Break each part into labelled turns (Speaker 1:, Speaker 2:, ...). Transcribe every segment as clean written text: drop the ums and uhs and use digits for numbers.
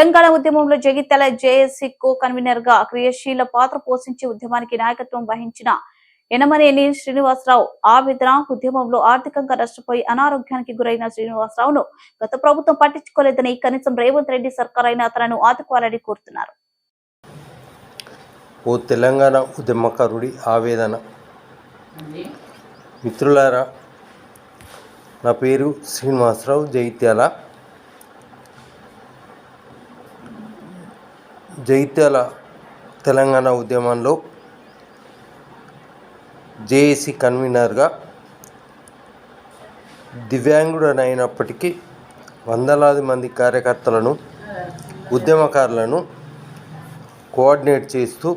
Speaker 1: తెలంగాణ ఉద్యమంలో Jagtial JAC co convener గా క్రియాశీల పాత్ర పోషించి ఉద్యమానికి నాయకత్వం వహించిన యనమనేని శ్రీనివాసరావు ఆవేదన. ఉద్యమంలో ఆర్థికంగా నష్టపోయి అనారోగ్యానికి గురైన శ్రీనివాసరావును గత ప్రభుత్వం పట్టించుకోలేదని, కనీసం రేవంత్ రెడ్డి సర్కార్ అయినా తనను ఆదుకోవాలని కోరుతున్నారు.
Speaker 2: ఓ తెలంగాణ ఉద్యమకారుడి ఆవేదన. మిత్రులారా, నా పేరు శ్రీనివాసరావు. జగిత్యాల తెలంగాణ ఉద్యమంలో జేఏసీ కన్వీనర్గా దివ్యాంగుడనైనప్పటికీ వందలాది మంది కార్యకర్తలను, ఉద్యమకారులను కోఆర్డినేట్ చేస్తూ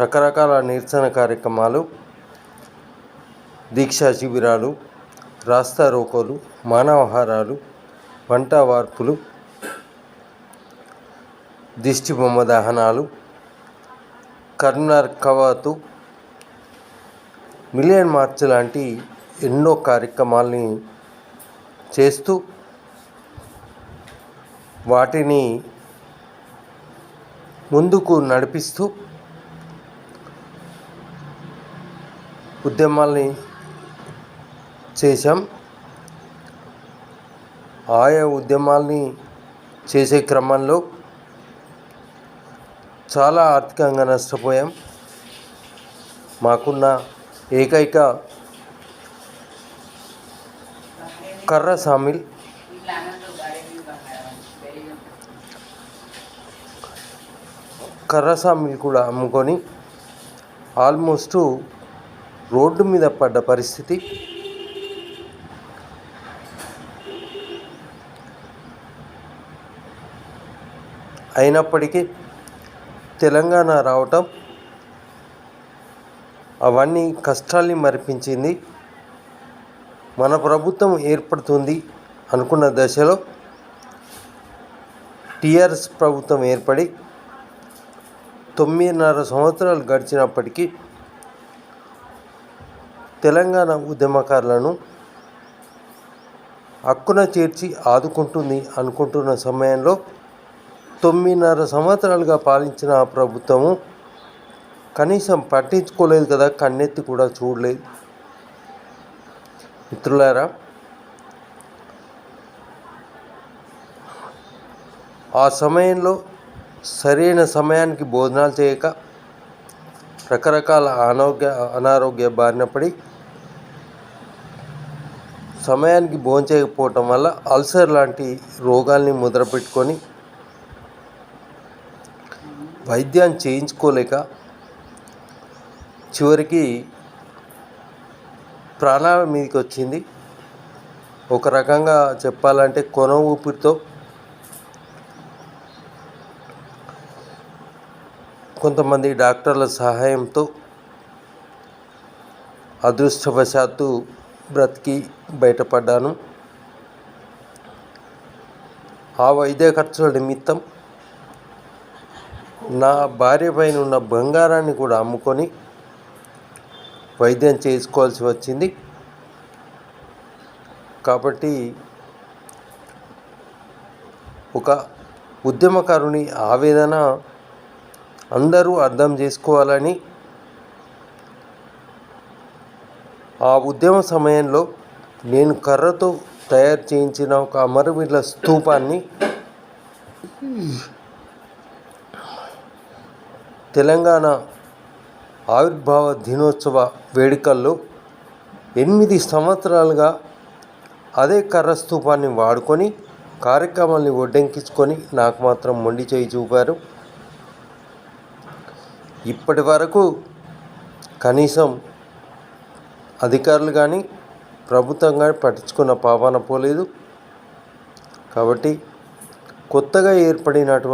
Speaker 2: రకరకాల నిరసన కార్యక్రమాలు, దీక్షా శిబిరాలు, రాస్తా రోకోలు, మానవహారాలు, వంట వార్పులు, దిష్టి బొమ్మ దహనాలు, కరీంనగర్ కవాతు, మిలియన్ మార్చ్ లాంటి ఎన్నో కార్యక్రమాల్ని చేస్తూ వాటిని ముందుకు నడిపిస్తూ ఉద్యమాల్ని చేశాం. ఆయా ఉద్యమాల్ని చేసే క్రమంలో చాలా ఆర్థికంగా నష్టపోయాం. మాకున్న ఏకైక కర్ర సామిల్ కూడా అమ్ముకొని ఆల్మోస్ట్ రోడ్డు మీద పడ్డ పరిస్థితి. అయినప్పటికీ తెలంగాణ రావటం అవన్నీ కష్టాల్ని మరిపించింది. మన ప్రభుత్వం ఏర్పడుతుంది అనుకున్న దశలో టీఆర్ఎస్ ప్రభుత్వం ఏర్పడి 9.5 సంవత్సరాలు గడిచినప్పటికీ తెలంగాణ ఉద్యమకారులను హక్కున చేర్చి ఆదుకుంటుంది అనుకుంటున్న సమయంలో 9.5 సంవత్సరాలుగా పాలించిన ఆ ప్రభుత్వము కనీసం పట్టించుకోలేదు కదా, కన్నెత్తి కూడా చూడలేదు. మిత్రులారా, ఆ సమయంలో సరైన సమయానికి భోజనాలు చేయక రకరకాల అనారోగ్య బారిన పడి సమయానికి భోజనం చేయకపోవటం వల్ల అల్సర్ లాంటి రోగాల్ని ముద్రపెట్టుకొని వైద్యాన్ని చేయించుకోలేక చివరికి ప్రాణాల మీదకి వచ్చింది. ఒక రకంగా చెప్పాలంటే కొన ఊపిరితో కొంతమంది డాక్టర్ల సహాయంతో అదృష్టవశాత్తు బ్రతికి బయటపడ్డాను. ఆ వైద్య ఖర్చుల నిమిత్తం నా భార్య పైన ఉన్న బంగారాన్ని కూడా అమ్ముకొని వైద్యం చేసుకోవాల్సి వచ్చింది. కాబట్టి ఒక ఉద్యమకారుని ఆవేదన అందరూ అర్థం చేసుకోవాలని, ఆ ఉద్యమ సమయంలో నేను కర్రతో తయారు చేయించిన ఒక అమరవీరుల స్తూపాన్ని తెలంగాణ ఆవిర్భావ దినోత్సవ వేడుకల్లో 8 సంవత్సరాలుగా అదే కర్ర స్తూపాన్ని వాడుకొని కార్యక్రమాల్ని ఒడ్డెంకించుకొని నాకు మాత్రం మొండి చేయి చూపారు. ఇప్పటి వరకు కనీసం అధికారులు కానీ ప్రభుత్వం కానీ పట్టించుకున్న పాపాన పోలేదు. కాబట్టి కొత్తగా ఏర్పడినటువంటి